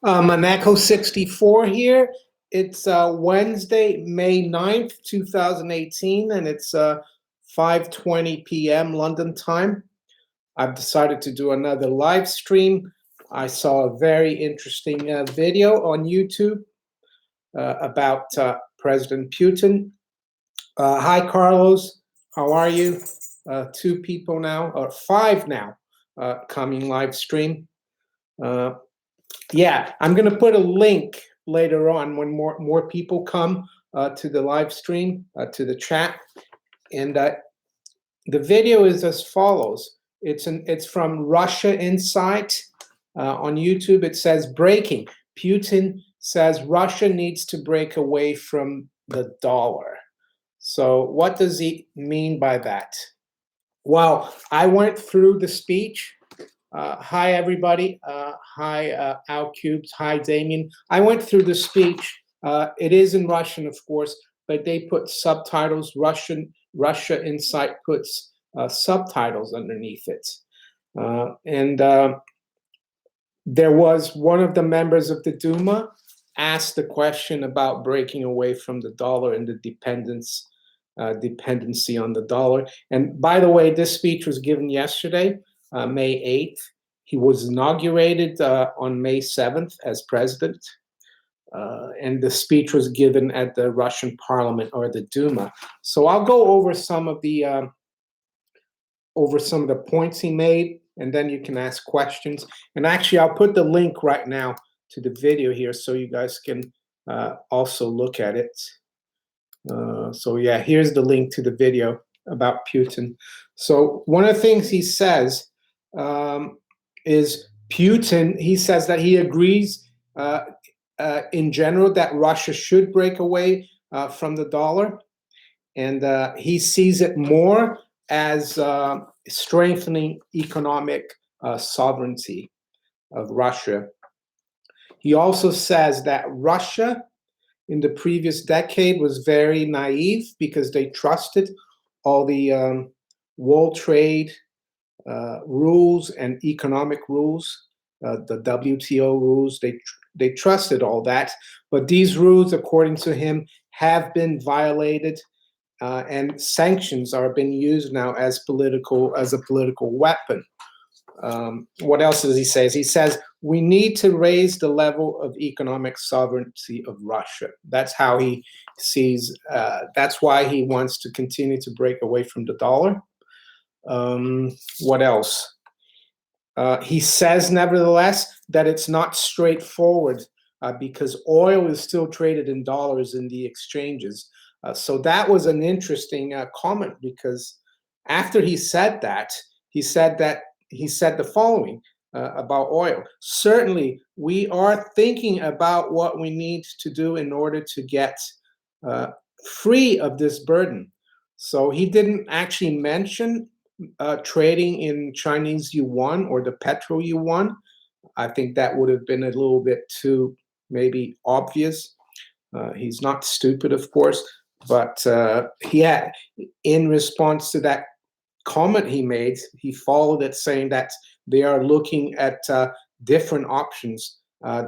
Monaco 64 here. It's Wednesday, May 9th, 2018, and it's 5:20 p.m. London time. I've decided to do another live stream. I saw a very interesting video on YouTube about President Putin. Hi, Carlos. How are you? Two people now, or five now, coming live stream. Yeah, I'm going to put a link later on when more people come to the live stream, to the chat. And the video is as follows. It's from Russia Insight on YouTube. It says, breaking. Putin says Russia needs to break away from the dollar. So what does he mean by that? Well, I went through the speech. Hi, everybody. Hi, Al Cubes. Hi, Damien. I went through the speech. It is in Russian, of course, but they put subtitles. Russia Insight puts subtitles underneath it. And there was one of the members of the Duma asked the question about breaking away from the dollar and the dependency on the dollar. And by the way, this speech was given yesterday, May 8th. He was inaugurated on May 7th as president. And the speech was given at the Russian parliament, or the Duma. So I'll go over some of the points he made, and then you can ask questions. And actually, I'll put the link right now to the video here so you guys can also look at it. So yeah, here's the link to the video about Putin. So one of the things he says is Putin, he says that he agrees in general that Russia should break away from the dollar. And he sees it more as strengthening economic sovereignty of Russia. He also says that Russia in the previous decade was very naive because they trusted all the world trade rules and economic rules, the WTO rules. They trusted all that, but these rules, according to him, have been violated, and sanctions are being used now as a political weapon. What else does he say? He says we need to raise the level of economic sovereignty of Russia. That's how he sees. That's why he wants to continue to break away from the dollar. What else? He says, nevertheless, that it's not straightforward because oil is still traded in dollars in the exchanges. So that was an interesting comment, because after he said that, he said the following about oil. Certainly, we are thinking about what we need to do in order to get free of this burden. So he didn't actually mention trading in Chinese yuan or the petro yuan. I think that would have been a little bit too maybe obvious. He's not stupid, of course, but in response to that comment he made, he followed it saying that they are looking at different options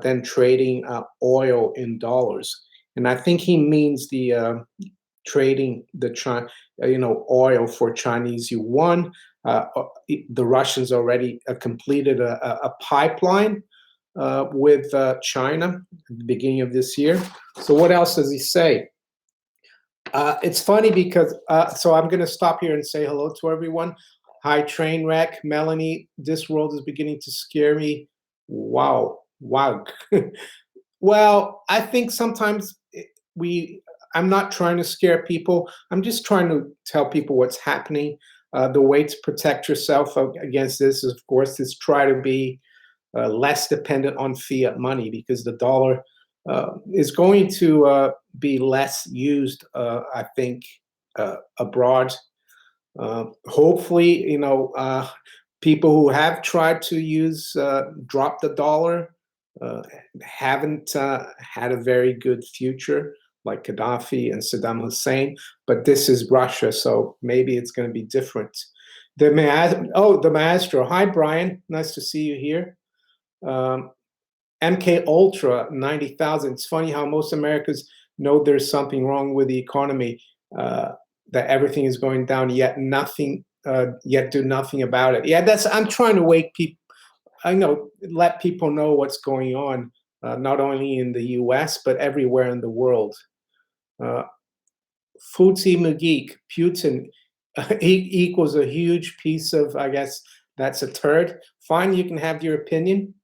than trading oil in dollars. And I think he means the trading oil for Chinese yuan. The Russians already completed a pipeline with China at the beginning of this year. So what else does he say? It's funny because, so I'm going to stop here and say hello to everyone. Hi, Trainwreck, Melanie. This world is beginning to scare me. Wow. Well, I think sometimes I'm not trying to scare people. I'm just trying to tell people what's happening. The way to protect yourself against this is, of course, is try to be less dependent on fiat money, because the dollar is going to be less used, I think, abroad. Hopefully, people who have tried to drop the dollar haven't had a very good future, like Gaddafi and Saddam Hussein. But this is Russia, so maybe it's going to be different. The Maestro. Hi, Brian. Nice to see you here. MK Ultra 90,000. It's funny how most Americans know there's something wrong with the economy, that everything is going down, yet yet do nothing about it. Yeah, I'm trying to wake people. I know, let people know what's going on, not only in the U.S. but everywhere in the world. Uh, Footsie McGeek, Putin equals a huge piece of, I guess that's a turd. Fine, you can have your opinion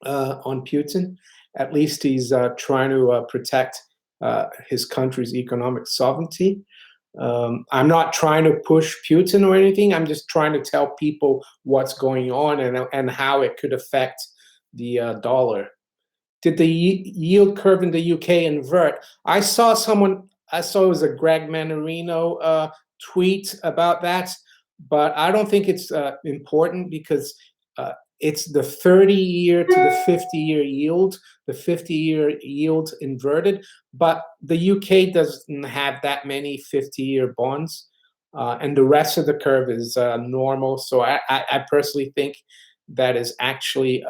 on Putin. At least he's trying to protect his country's economic sovereignty. I'm not trying to push Putin or anything. I'm just trying to tell people what's going on and how it could affect the dollar. Did the yield curve in the UK invert? I saw it was a Greg Manarino tweet about that, but I don't think it's important because it's the 30-year to the 50-year yield. The 50-year yield inverted, but the UK doesn't have that many 50-year bonds, and the rest of the curve is normal. So I personally think that is actually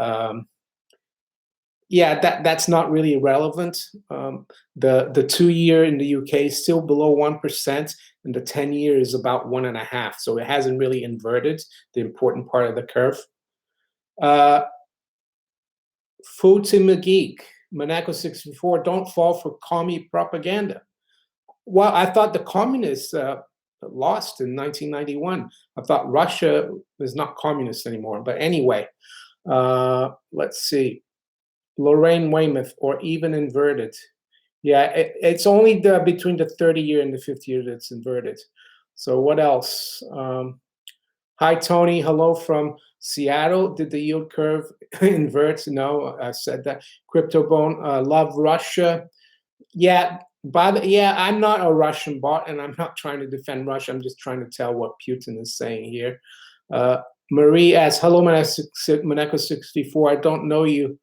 yeah, that's not really relevant. The 2-year in the UK is still below 1%, and the 10-year is about 1.5. So it hasn't really inverted the important part of the curve. Footsie McGeek, Monaco 64, don't fall for commie propaganda. Well, I thought the communists lost in 1991. I thought Russia is not communist anymore. But anyway, let's see. Lorraine Weymouth, or even inverted. Yeah, it's only between the 30-year and the 50-year that's inverted. So what else? Hi, Tony. Hello from Seattle. Did the yield curve invert? No, I said that. CryptoBone, love Russia. Yeah, I'm not a Russian bot, and I'm not trying to defend Russia. I'm just trying to tell what Putin is saying here. Marie asks, hello, Monaco 64. I don't know you.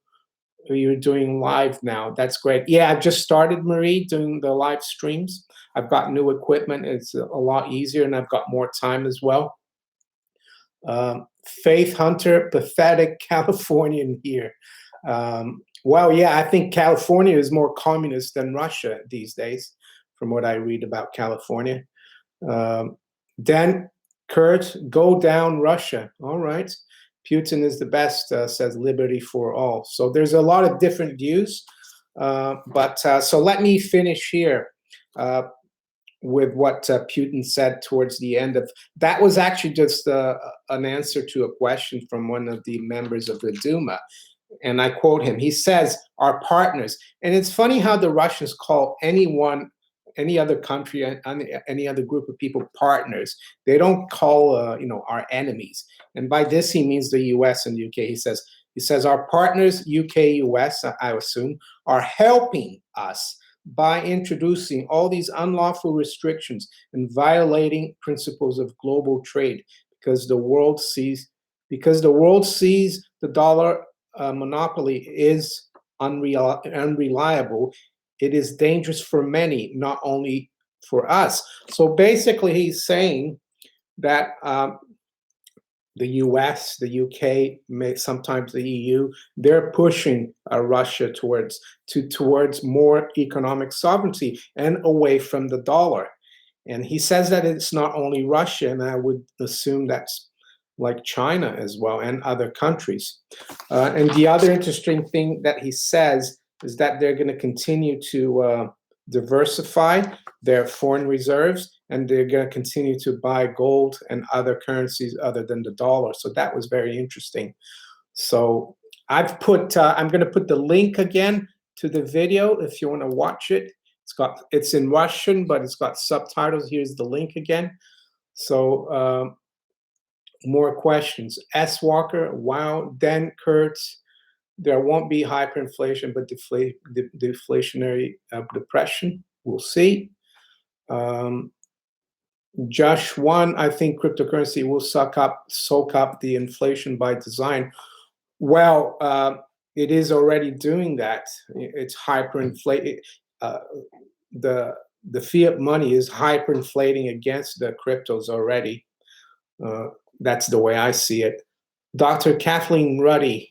You're doing live now. That's great. Yeah, I've just started, Marie, doing the live streams. I've got new equipment. It's a lot easier, and I've got more time as well. Faith Hunter, pathetic Californian here. Well, yeah, I think California is more communist than Russia these days, from what I read about California. Then Kurt, go down Russia. All right. Putin is the best, says Liberty for All. So there's a lot of different views. So let me finish here with what Putin said towards the end of that. Was actually just an answer to a question from one of the members of the Duma. And I quote him. He says, our partners. And it's funny how the Russians call anyone, any other country, any other group of people partners. They don't call our enemies. And by this he means the US and UK. He says our partners, UK, US, I assume, are helping us by introducing all these unlawful restrictions and violating principles of global trade, because the world sees the dollar monopoly is unreliable. It is dangerous for many, not only for us. So basically, he's saying that the US, the UK, sometimes the EU, they're pushing Russia towards more economic sovereignty and away from the dollar. And he says that it's not only Russia, and I would assume that's like China as well and other countries. And the other interesting thing that he says is that they're going to continue to diversify their foreign reserves, and they're going to continue to buy gold and other currencies other than the dollar. So that was very interesting. So I'm going to put the link again to the video if you want to watch it. It's in Russian, but it's got subtitles. Here's the link again. So more questions. S. Walker, wow. Dan Kurtz, there won't be hyperinflation, but deflationary depression. We'll see. Josh 1, I think cryptocurrency will soak up the inflation by design. Well, it is already doing that. It's hyperinflating. The fiat money is hyperinflating against the cryptos already. That's the way I see it. Dr. Kathleen Ruddy.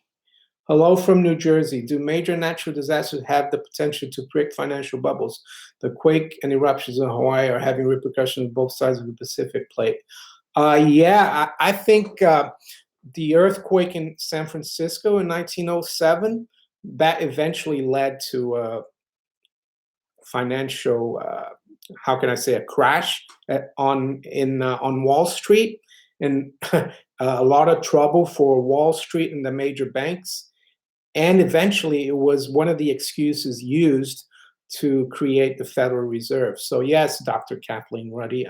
Hello from New Jersey. Do major natural disasters have the potential to create financial bubbles? The quake and eruptions in Hawaii are having repercussions on both sides of the Pacific plate. Yeah, I think the earthquake in San Francisco in 1907, that eventually led to financial, how can I say, a crash on Wall Street, and a lot of trouble for Wall Street and the major banks. And eventually, it was one of the excuses used to create the Federal Reserve. So yes, Dr. Kathleen Ruddy,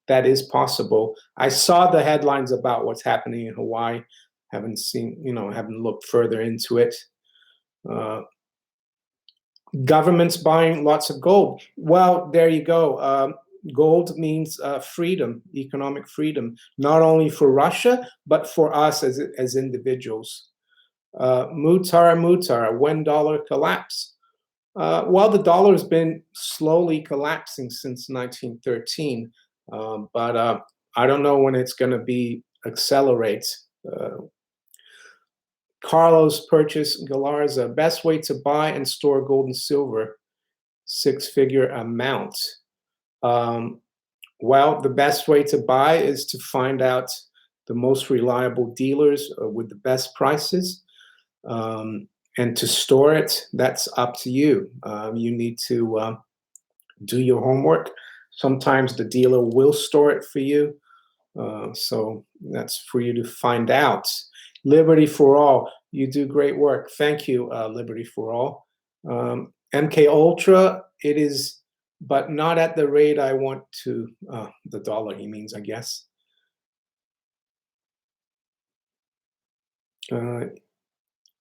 that is possible. I saw the headlines about what's happening in Hawaii. Haven't seen, haven't looked further into it. Uh, Governments buying lots of gold. Well, there you go. Gold means freedom, economic freedom, not only for Russia, but for us as individuals. Mutar, when dollar collapse? Well, the dollar has been slowly collapsing since 1913, but I don't know when it's going to be accelerate. Carlos purchased Galarza. Best way to buy and store gold and silver, six-figure amount. Um, well, the best way to buy is to find out the most reliable dealers with the best prices. And to store it, that's up to you. You need to do your homework. Sometimes the dealer will store it for you. So that's for you to find out. Liberty for all. You do great work. Thank you, Liberty for all. MK Ultra, it is, but not at the rate I want to, the dollar, he means, I guess.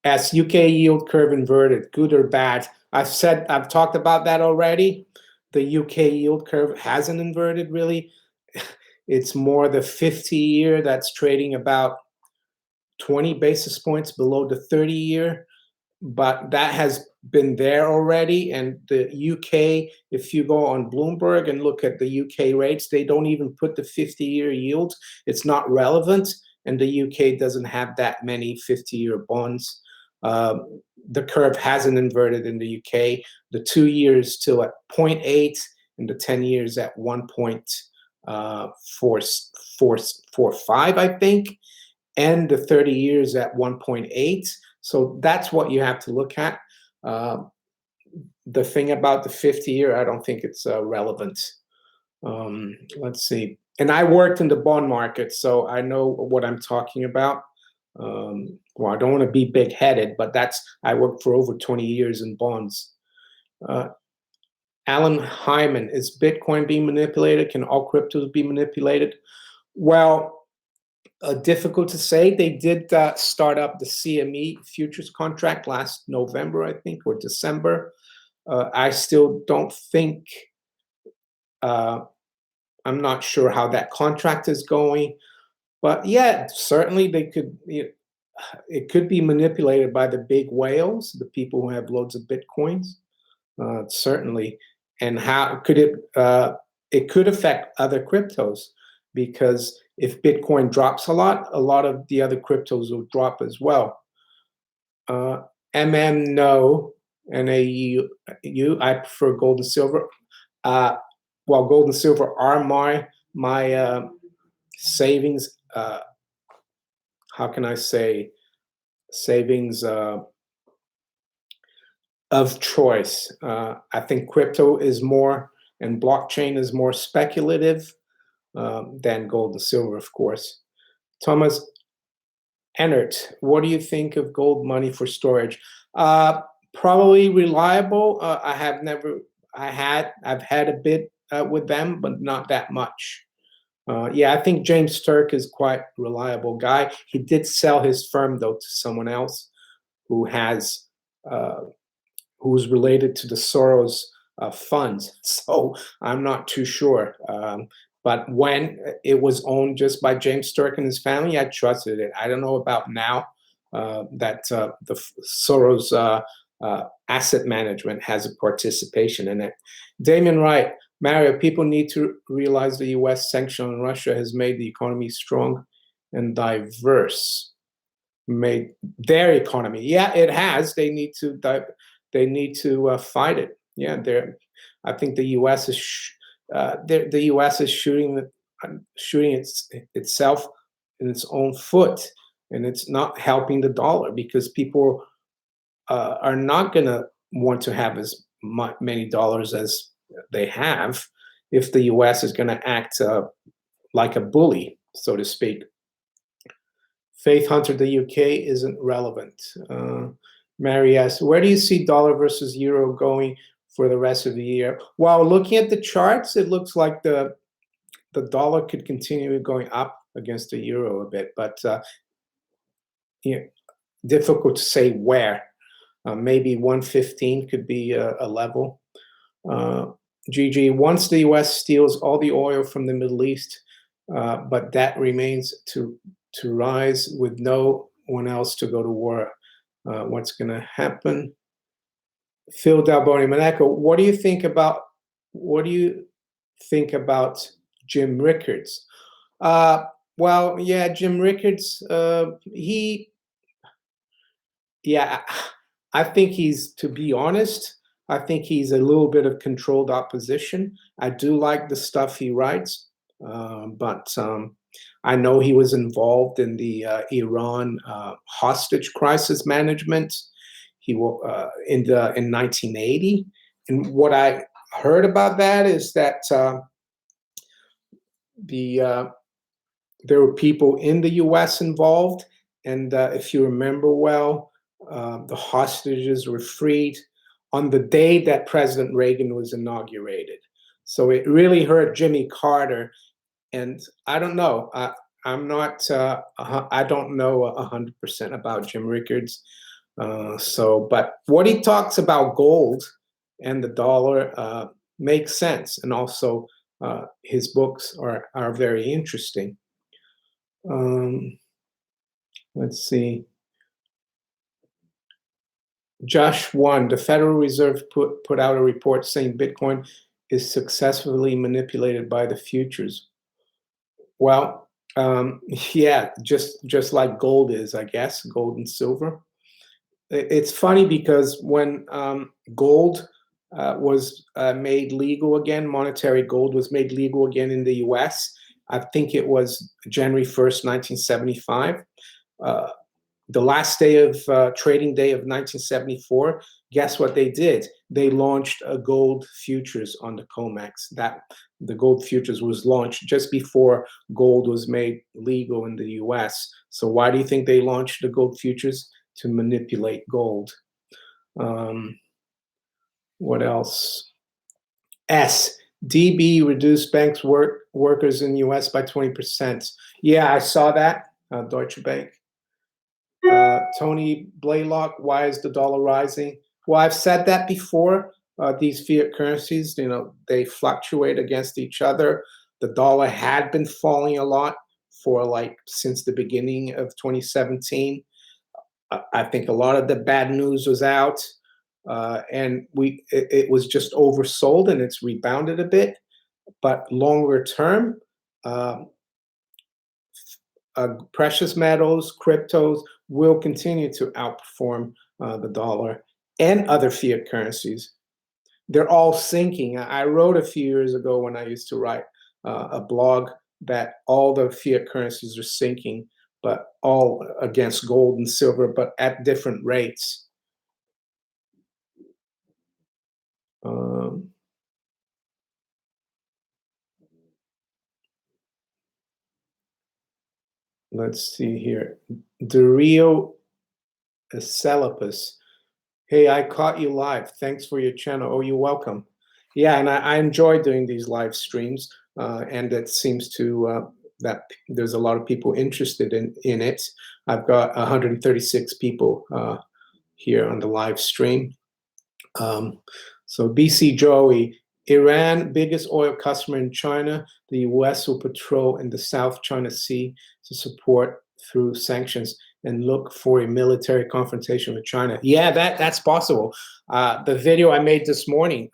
As UK yield curve inverted, good or bad? I've talked about that already. The UK yield curve hasn't inverted really. It's more the 50-year that's trading about 20 basis points below the 30-year, but that has been there already. And the UK, if you go on Bloomberg and look at the UK rates, they don't even put the 50-year yield. It's not relevant, and the UK doesn't have that many 50-year bonds. The curve hasn't inverted in the UK. The 2 years still at 0.8, and the 10 years at 1.445, I think, and the 30 years at 1.8. So that's what you have to look at. The thing about the 50-year, I don't think it's relevant. Let's see. And I worked in the bond market, so I know what I'm talking about. Well, I don't want to be big-headed, but I worked for over 20 years in bonds. Alan Hyman, is Bitcoin being manipulated? Can all cryptos be manipulated? Well, difficult to say. They did start up the CME futures contract last November, I think, or December. I still don't think, I'm not sure how that contract is going. But yeah, certainly they could, it could be manipulated by the big whales, the people who have loads of Bitcoins, certainly. And how could it could affect other cryptos, because if Bitcoin drops a lot of the other cryptos will drop as well. No, NAU, I prefer gold and silver. Well, gold and silver are my savings, how can I say, savings of choice. I think crypto is more, and blockchain is more speculative than gold and silver, of course. Thomas Ennert, what do you think of gold money for storage? Probably reliable. I've had a bit with them, but not that much. Yeah, I think James Turk is quite reliable guy. He did sell his firm though to someone else who has who's related to the Soros funds. So I'm not too sure. But when it was owned just by James Turk and his family, I trusted it. I don't know about now that the Soros asset management has a participation in it. Damien Wright, Mario, people need to realize the U.S. sanction on Russia has made the economy strong and diverse. made their economy. Yeah, it has. They need to fight it. Yeah, I think the U.S. the U.S. is shooting itself in its own foot, and it's not helping the dollar because people are not going to want to have as many dollars as they have if the U.S. is going to act like a bully, so to speak. Faith Hunter, the UK isn't relevant. Mary asks, where do you see dollar versus euro going for the rest of the year? Well, looking at the charts, it looks like the dollar could continue going up against the euro a bit, but yeah, difficult to say where. Maybe 115 could be a level. GG, once the US steals all the oil from the Middle East, but that remains to rise with no one else to go to war. What's going to happen? Phil Dalboni Monaco, what do you think about Jim Rickards? Well, yeah, Jim Rickards, I think to be honest, I think he's a little bit of controlled opposition. I do like the stuff he writes, but I know he was involved in the Iran hostage crisis management. He in 1980, and what I heard about that is that there were people in the U.S. involved, and if you remember well, the hostages were freed on the day that President Reagan was inaugurated. So it really hurt Jimmy Carter, and I don't know. I'm not. I don't know 100% about Jim Rickards. But what he talks about gold and the dollar makes sense, and also his books are very interesting. Let's see. Josh 1, the Federal Reserve put out a report saying Bitcoin is successfully manipulated by the futures. Well, yeah, just like gold is, I guess, gold and silver. It's funny because when gold was made legal again, monetary gold was made legal again in the US, I think it was January 1st, 1975. The last day of trading day of 1974, guess what they did? They launched a gold futures on the COMEX. That the gold futures was launched just before gold was made legal in the US. So why do you think they launched the gold futures? To manipulate gold. What else? DB reduced banks workers in US by 20%. Yeah, I saw that. Deutsche Bank. Tony Blaylock, why is the dollar rising? Well, I've said that before. These fiat currencies, they fluctuate against each other. The dollar had been falling a lot since the beginning of 2017. I think a lot of the bad news was out, and it was just oversold, and it's rebounded a bit. But longer term, precious metals, cryptos will continue to outperform the dollar and other fiat currencies. They're all sinking. I wrote a few years ago when I used to write a blog that all the fiat currencies are sinking, but all against gold and silver, but at different rates. Let's see here. Dario Celipus. Hey, I caught you live. Thanks for your channel. Oh, you're welcome. Yeah, and I enjoy doing these live streams, and it seems to that there's a lot of people interested in it. I've got 136 people here on the live stream. So BC Joey, Iran, biggest oil customer in China. The US will patrol in the South China Sea to support through sanctions and look for a military confrontation with China. Yeah, that's possible. The video I made this morning,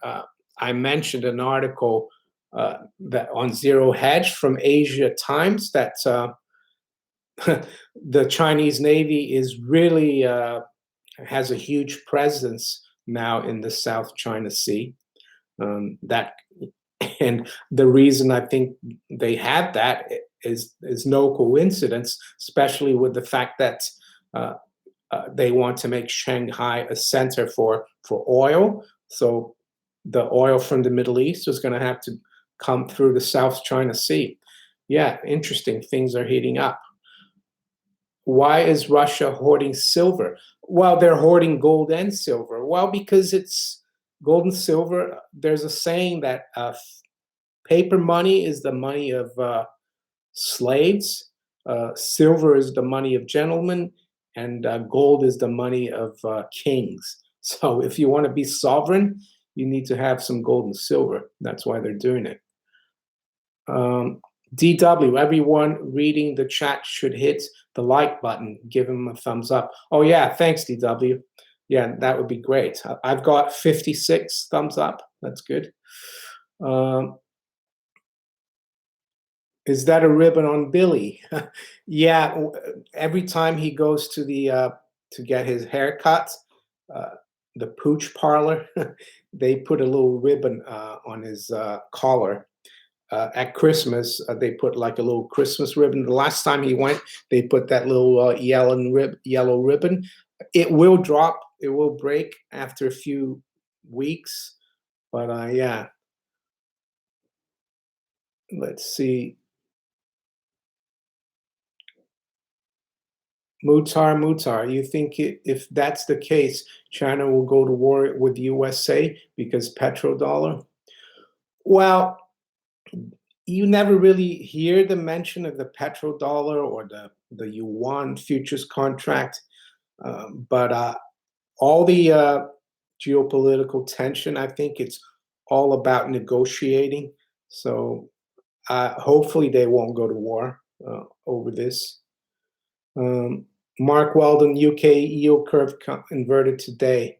I mentioned an article that on Zero Hedge from Asia Times that the Chinese Navy is really has a huge presence now in the South China Sea. That and the reason I think they had that is no coincidence, especially with the fact that uh, they want to make Shanghai a center for oil. So the oil from the Middle East is going to have to come through the South China Sea. Yeah, interesting. Things are heating up. Why is Russia hoarding silver? Well, they're hoarding gold and silver. Well, because it's gold and silver. There's a saying that paper money is the money of slaves, silver is the money of gentlemen, and gold is the money of kings. So if you want to be sovereign, you need to have some gold and silver. That's why they're doing it. Um, DW, everyone reading the chat should hit the like button. Give him a thumbs up. Oh, yeah, thanks, DW. Yeah, that would be great. I've got 56 thumbs up. That's good. Um, is that a ribbon on Billy? Yeah, every time he goes to the to get his hair cut, uh, the pooch parlor, they put a little ribbon on his collar. At Christmas, they put like a little Christmas ribbon. The last time he went, they put that little yellow ribbon. It will drop, it will break after a few weeks, but yeah. Let's see. Mutar, you think if that's the case, China will go to war with USA because petrodollar? Well, you never really hear the mention of the petrodollar or the yuan futures contract, but all the geopolitical tension, I think it's all about negotiating. So hopefully they won't go to war over this. Mark Weldon, UK yield curve inverted today.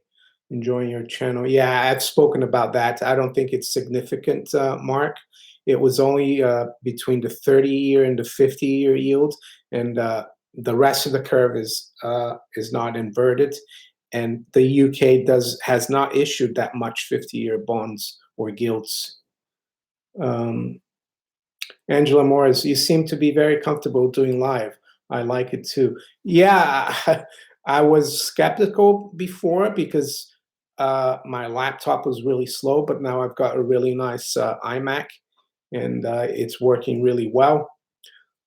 Enjoying your channel. Yeah, I've spoken about that. I don't think it's significant, Mark. It was only between the 30-year and the 50-year yield, and the rest of the curve is not inverted. And the UK has not issued that much 50-year bonds or gilts. Angela Morris, you seem to be very comfortable doing live. I like it too. Yeah, I was skeptical before because my laptop was really slow, but now I've got a really nice iMac and it's working really well.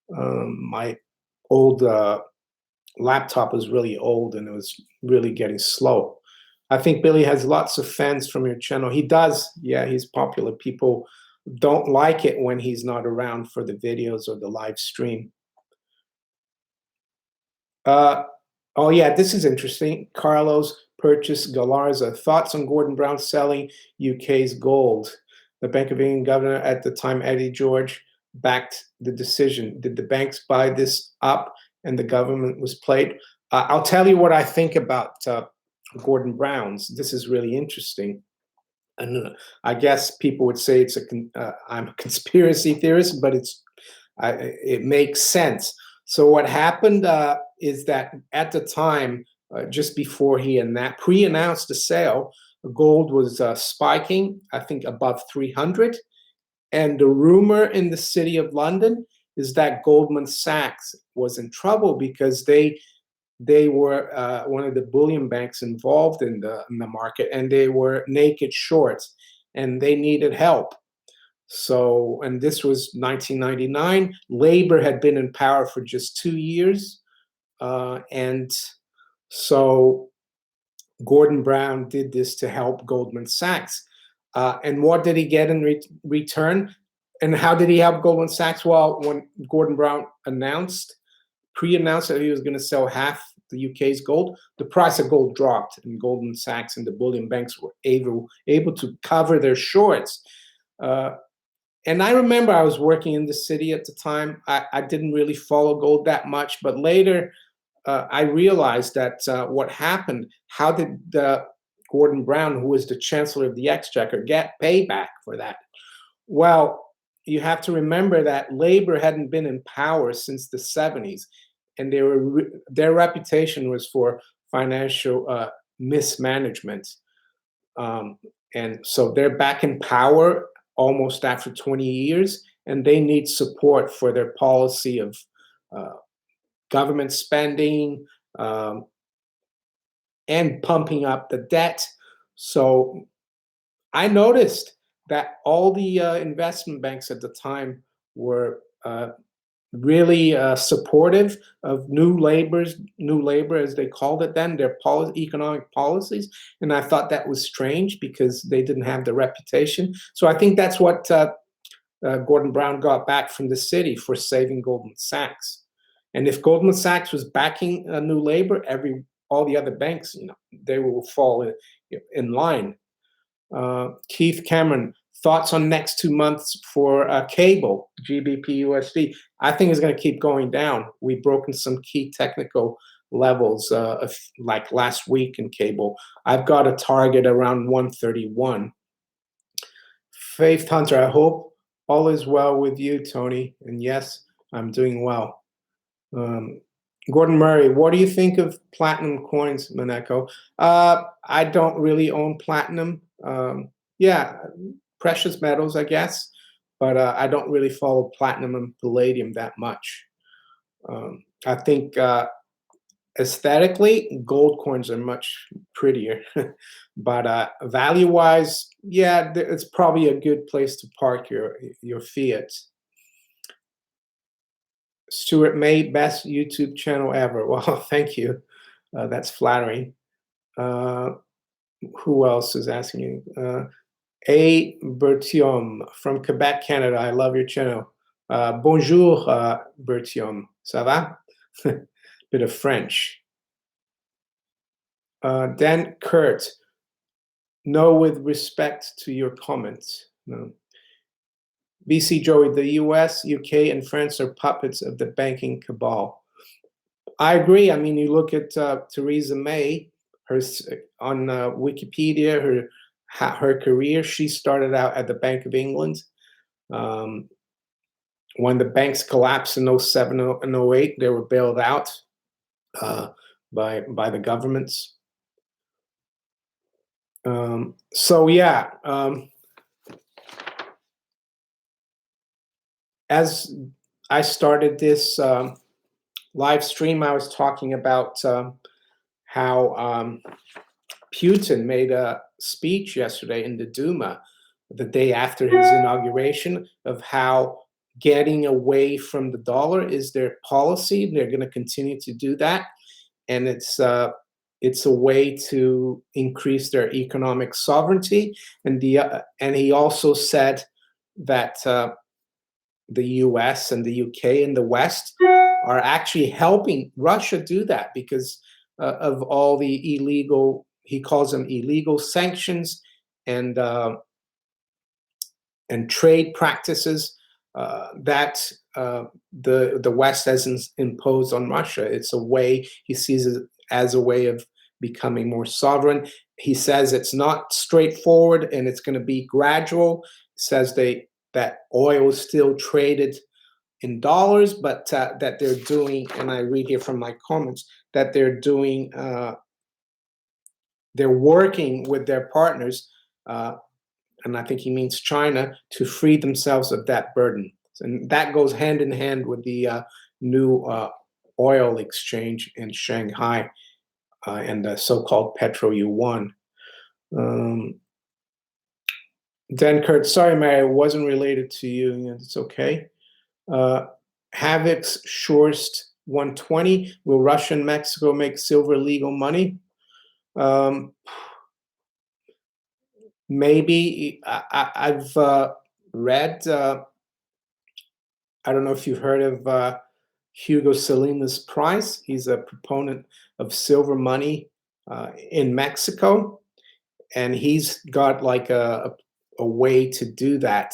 My old laptop was really old and it was really getting slow. I think Billy has lots of fans from your channel. He does. Yeah, he's popular. People don't like it when he's not around for the videos or the live stream. Uh, oh, yeah, this is interesting. Carlos purchased Galarza. Thoughts on Gordon Brown selling UK's gold? The Bank of England governor at the time, Eddie George, backed the decision. Did the banks buy this up and the government was played? I'll tell you what I think about Gordon Brown's. This is really interesting. And I guess people would say I'm a conspiracy theorist, but it makes sense. So what happened is that at the time, just before he pre-announced the sale, gold was spiking, I think above 300. And the rumor in the city of London is that Goldman Sachs was in trouble because they were one of the bullion banks involved in the market, and they were naked shorts, and they needed help. So, and this was 1999. Labor had been in power for just 2 years, and so Gordon Brown did this to help Goldman Sachs. And what did he get in return? And how did he help Goldman Sachs? Well, when Gordon Brown pre-announced that he was going to sell half the UK's gold, the price of gold dropped, and Goldman Sachs and the bullion banks were able to cover their shorts. And I remember I was working in the city at the time. I didn't really follow gold that much, but later I realized that what happened, how did Gordon Brown, who was the Chancellor of the Exchequer, get payback for that? Well, you have to remember that Labor hadn't been in power since the 70s. and their reputation was for financial mismanagement. Um, and so they're back in power almost after 20 years, and they need support for their policy of uh, government spending, um, and pumping up the debt. So I noticed that all the investment banks at the time were really supportive of new labor as they called it then, their economic policies. And I thought that was strange because they didn't have the reputation. So I think that's what Gordon Brown got back from the city for saving Goldman Sachs. And if Goldman Sachs was backing New Labor, all the other banks, they will fall in line. Keith Cameron, thoughts on next 2 months for cable, GBP USD? I think it's going to keep going down. We've broken some key technical levels like last week in cable. I've got a target around 131. Faith Hunter, I hope all is well with you, Tony. And yes, I'm doing well. Gordon Murray, what do you think of platinum coins, Maneko? I don't really own platinum. Yeah, precious metals, I guess, but I don't really follow platinum and palladium that much. I think aesthetically, gold coins are much prettier, but value-wise, yeah, it's probably a good place to park your fiat. Stuart May, best YouTube channel ever. Well, thank you. That's flattering. Who else is asking you? A. Bertium from Quebec, Canada. I love your channel. Bonjour, Bertium. Ça va? Bit of French. Dan Kurt. No, with respect to your comments. No. BC Joey, the US, UK, and France are puppets of the banking cabal. I agree. I mean, you look at Theresa May, on Wikipedia, her career. She started out at the Bank of England. When the banks collapsed in 07 and 08, they were bailed out by the governments. So yeah, as I started this live stream, I was talking about how Putin made a speech yesterday in the Duma, the day after his inauguration, of how getting away from the dollar is their policy. They're going to continue to do that, and it's a way to increase their economic sovereignty. And he also said that the US and the UK and the West are actually helping Russia do that because of all the illegal, he calls them illegal sanctions and trade practices that the West has imposed on Russia. It's a way, he sees it as a way of becoming more sovereign. He says it's not straightforward and it's going to be gradual. He says that oil is still traded in dollars, but that they're doing, and I read here from my comments, that they're doing, they're working with their partners, and I think he means China, to free themselves of that burden. And that goes hand in hand with the new oil exchange in Shanghai and the so-called Petro Yuan. Dan Kurt, sorry, Mary, it wasn't related to you. It's okay. Havoc's Shorst 120. Will Russia and Mexico make silver legal money? Maybe. I've read, I don't know if you've heard of Hugo Salinas Price. He's a proponent of silver money in Mexico. And he's got like a way to do that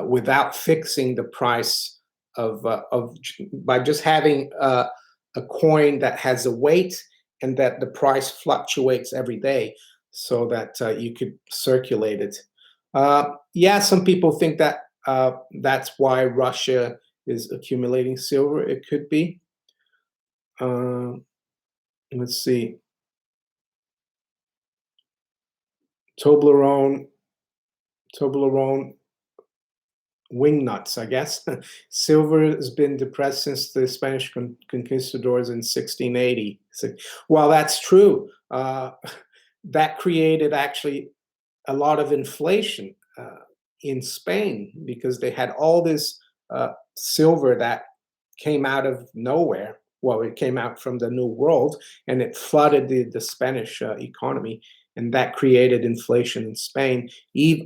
without fixing the price by just having a coin that has a weight and that the price fluctuates every day so that you could circulate it. Yeah, some people think that that's why Russia is accumulating silver. It could be. Uh, let's see. Toblerone, Toblerone wingnuts, I guess. Silver has been depressed since the Spanish conquistadors in 1680. So, well, that's true. That created actually a lot of inflation in Spain because they had all this silver that came out of nowhere. Well, it came out from the New World and it flooded the Spanish economy, and that created inflation in Spain.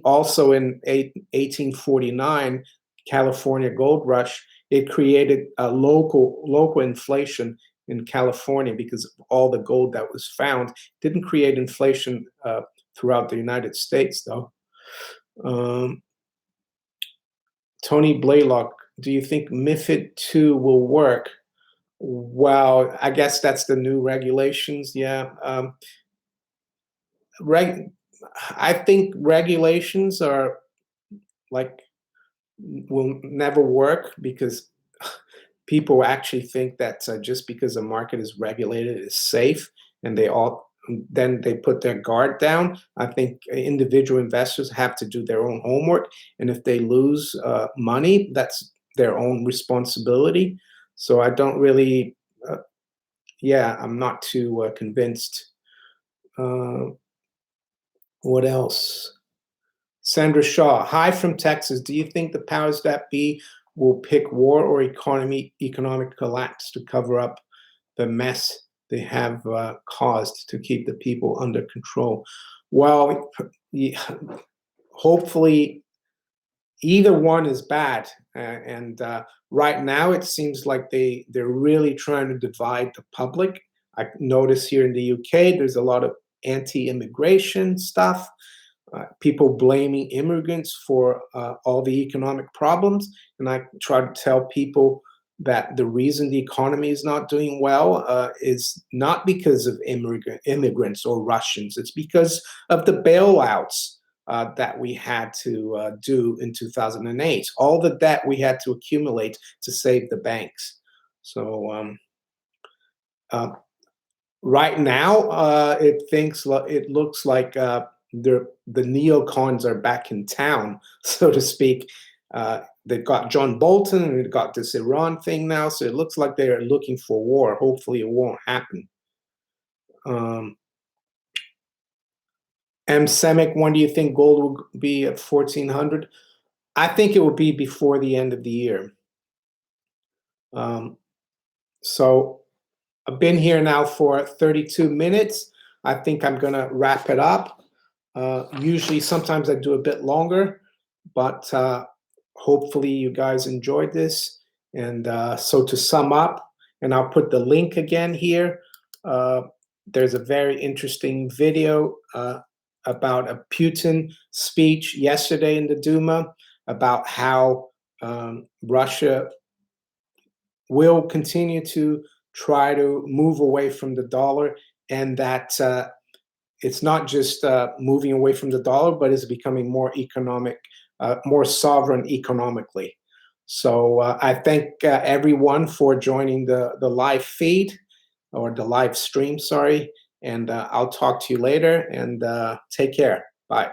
Also in 1849, California gold rush, it created a local inflation in California because of all the gold that was found. Didn't create inflation throughout the United States, though. Um, Tony Blaylock, do you think MiFID II will work? Well, I guess that's the new regulations. Yeah. Reg- I think regulations are like will never work because people actually think that just because the market is regulated is safe, and then they put their guard down. I think individual investors have to do their own homework, and if they lose money, that's their own responsibility. So I don't really, yeah, I'm not too convinced. Uh, what else? Sandra Shaw, hi from Texas. Do you think the powers that be will pick war or economic collapse to cover up the mess they have caused to keep the people under control? Well, hopefully either one is bad, and right now it seems like they're really trying to divide the public. I notice here in the UK there's a lot of anti-immigration stuff, people blaming immigrants for all the economic problems. And I try to tell people that the reason the economy is not doing well is not because of immigrants or Russians. It's because of the bailouts that we had to do in 2008, all the debt we had to accumulate to save the banks. So uh, right now, it looks like the neocons are back in town, so to speak. They've got John Bolton, and they've got this Iran thing now, so it looks like they are looking for war. Hopefully, it won't happen. M. Semic, when do you think gold will be at 1,400? I think it will be before the end of the year. So I've been here now for 32 minutes. I think I'm going to wrap it up. Usually, sometimes I do a bit longer, but hopefully you guys enjoyed this. And so to sum up, and I'll put the link again here, there's a very interesting video about a Putin speech yesterday in the Duma about how Russia will continue to try to move away from the dollar, and that it's not just moving away from the dollar, but it's becoming more economic, more sovereign economically. So I thank everyone for joining the live feed or the live stream, sorry. And I'll talk to you later, and take care. Bye.